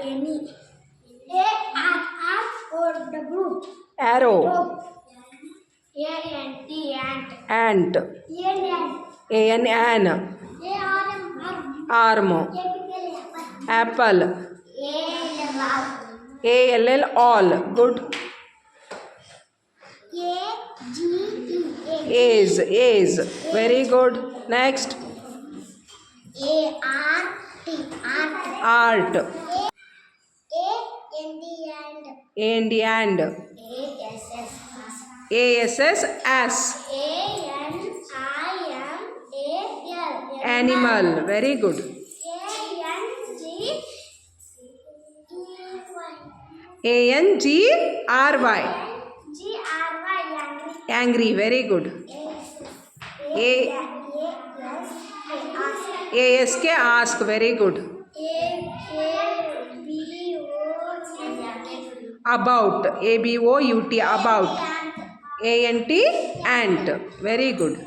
any. A-R-R-O-W. Arrow. A-N-T, ant. Ant. A-N. A-N, an. A-R-M, Arm. Apple. A-L-L. A-L-L, all. Good. A-G-E. A's. A's. Very good. Next. A-R-T, art. Art. A-N-D, and. And and. A-S-S, A-S-S, ass. A-N-I-M-A-L. Animal. Very good. A-N-G-E-Y. A-N-G-R-Y. G-R-Y, Angry. Very good. A- A-S-K, ask. Very good. About. A-B-O-U-T, about. A-N-T, ant. Very good.